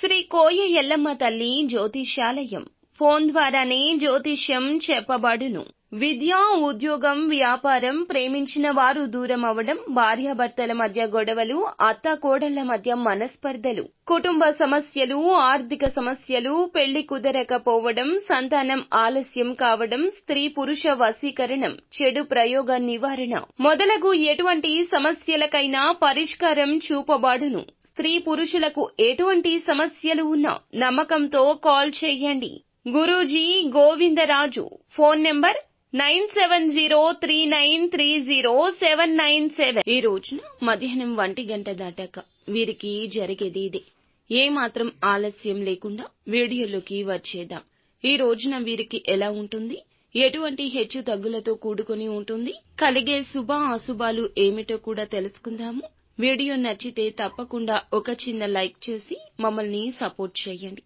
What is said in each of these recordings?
శ్రీ కోయ ఎల్లమ్మ తల్లి జ్యోతిష్యాలయం ఫోన్ ద్వారానే జ్యోతిష్యం చెప్పబడును. విద్య, ఉద్యోగం, వ్యాపారం, ప్రేమించిన వారు దూరం అవడం, భార్యాభర్తల మధ్య గొడవలు, అత్తాకోడళ్ల మధ్య మనస్పర్ధలు, కుటుంబ సమస్యలు, ఆర్థిక సమస్యలు, పెళ్లి కుదరకపోవడం, సంతానం ఆలస్యం కావడం, స్త్రీ పురుష వశీకరణం, చెడు ప్రయోగ నివారణ మొదలగు ఎటువంటి సమస్యలకైనా పరిష్కారం చూపబడును. స్త్రీ పురుషులకు ఎటువంటి సమస్యలు ఉన్నా నమ్మకంతో కాల్ చేయండి. గురూజీ గోవిందరాజు. Phone number 9703930797. ఈ రోజున మధ్యాహ్నం 1 గంట దాటాక వీరికి జరిగేది ఇదే. ఏమాత్రం ఆలస్యం లేకుండా వీడియోలోకి వచ్చేద్దాం. ఈ రోజున వీరికి ఎలా ఉంటుంది, ఎటువంటి హెచ్చు తగ్గులతో కూడుకొని ఉంటుంది, కలిగే శుభ అశుభాలు ఏమిటో కూడా తెలుసుకుందాము. వీడియో నచ్చితే తప్పకుండా ఒక చిన్న లైక్ చేసి మమ్మల్ని సపోర్ట్ చేయండి.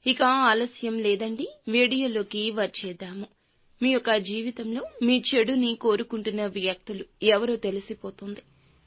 ఇక ఆలస్యం లేదండి, వీడియోలోకి వచ్చేద్దాము. మీ యొక్క జీవితంలో మీ చెడుని కోరుకుంటున్న వ్యక్తులు ఎవరో తెలిసిపోతుంది.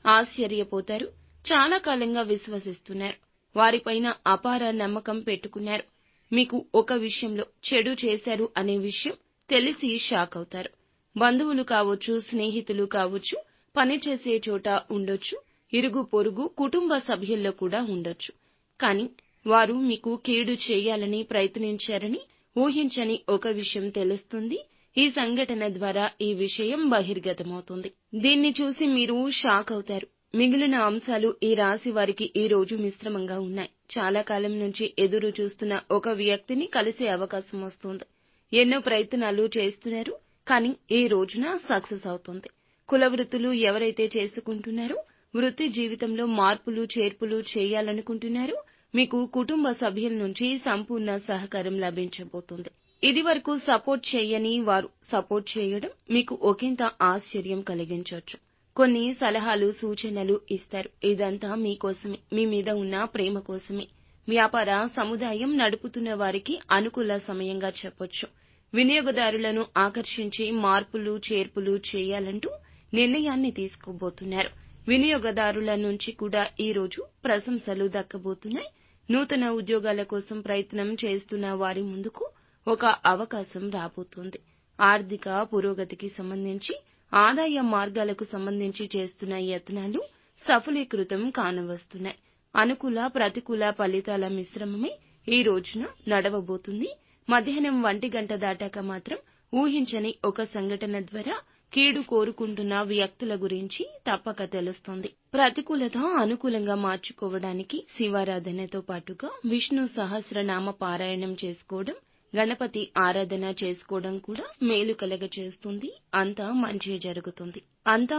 ఆశ్చర్యపోతారు. చాలా కాలంగా విశ్వసిస్తున్నారు. వారిపైన అపార నమ్మకం పెట్టుకున్నారు. మీకు ఒక విషయంలో చెడు చేశారు అనే విషయం తెలిసి షాక్ అవుతారు. బంధువులు కావచ్చు, స్నేహితులు కావచ్చు, పనిచేసే చోట ఉండొచ్చు, ఇరుగు పొరుగు కుటుంబ సభ్యుల్లో కూడా ఉండొచ్చు. కానీ వారు మీకు కీడు చేయాలని ప్రయత్నించారని ఊహించని ఒక విషయం తెలుస్తుంది. ఈ సంఘటన ద్వారా ఈ విషయం బహిర్గతమవుతుంది. దీన్ని చూసి మీరు షాక్ అవుతారు. మిగిలిన అంశాలు ఈ రాశి వారికి ఈ రోజు మిశ్రమంగా ఉన్నాయి. చాలా కాలం నుంచి ఎదురు చూస్తున్న ఒక వ్యక్తిని కలిసే అవకాశం వస్తుంది. ఎన్నో ప్రయత్నాలు చేస్తున్నారు, కానీ ఈ రోజున సక్సెస్ అవుతుంది. కుల వృత్తులు ఎవరైతే చేసుకుంటున్నారో, వృత్తి జీవితంలో మార్పులు చేర్పులు చేయాలనుకుంటున్నారో, మీకు కుటుంబ సభ్యుల నుంచి సంపూర్ణ సహకారం లభించబోతుంది. ఇదివరకు సపోర్ట్ చేయని వారు సపోర్ట్ చేయడం మీకు ఒకంత ఆశ్చర్యం కలిగించవచ్చు. కొన్ని సలహాలు, సూచనలు ఇస్తారు. ఇదంతా మీకోసమే, మీ మీద ఉన్న ప్రేమ కోసమే. వ్యాపార సముదాయం నడుపుతున్న వారికి అనుకూల సమయంగా చెప్పొచ్చు. వినియోగదారులను ఆకర్షించి మార్పులు చేర్పులు చేయాలంటూ నిర్ణయాన్ని తీసుకోబోతున్నారు. వినియోగదారుల నుంచి కూడా ఈ రోజు ప్రశంసలు దక్కబోతున్నాయి. నూతన ఉద్యోగాల కోసం ప్రయత్నం చేస్తున్న వారి ముందుకు ఒక అవకాశం రాబోతోంది. ఆర్థిక పురోగతికి సంబంధించి, ఆదాయ మార్గాలకు సంబంధించి చేస్తున్న యత్నాలు సఫలీకృతం కానవస్తున్నాయి. అనుకూల ప్రతికూల ఫలితాల మిశ్రమమే ఈ రోజున నడవబోతుంది. మధ్యాహ్నం 1 గంట దాటాక మాత్రం ఊహించని ఒక సంఘటన ద్వారా కీడు కోరుకుంటున్న వ్యక్తుల గురించి తప్పక తెలుస్తుంది. ప్రతికూలత అనుకూలంగా మార్చుకోవడానికి శివారాధనతో పాటుగా విష్ణు సహస్రనామ పారాయణం చేసుకోవడం, గణపతి ఆరాధన చేసుకోవడం కూడా మేలు కలగచేస్తుంది. అంతా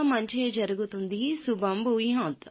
మంచే జరుగుతుంది. శుభం భూయాత్.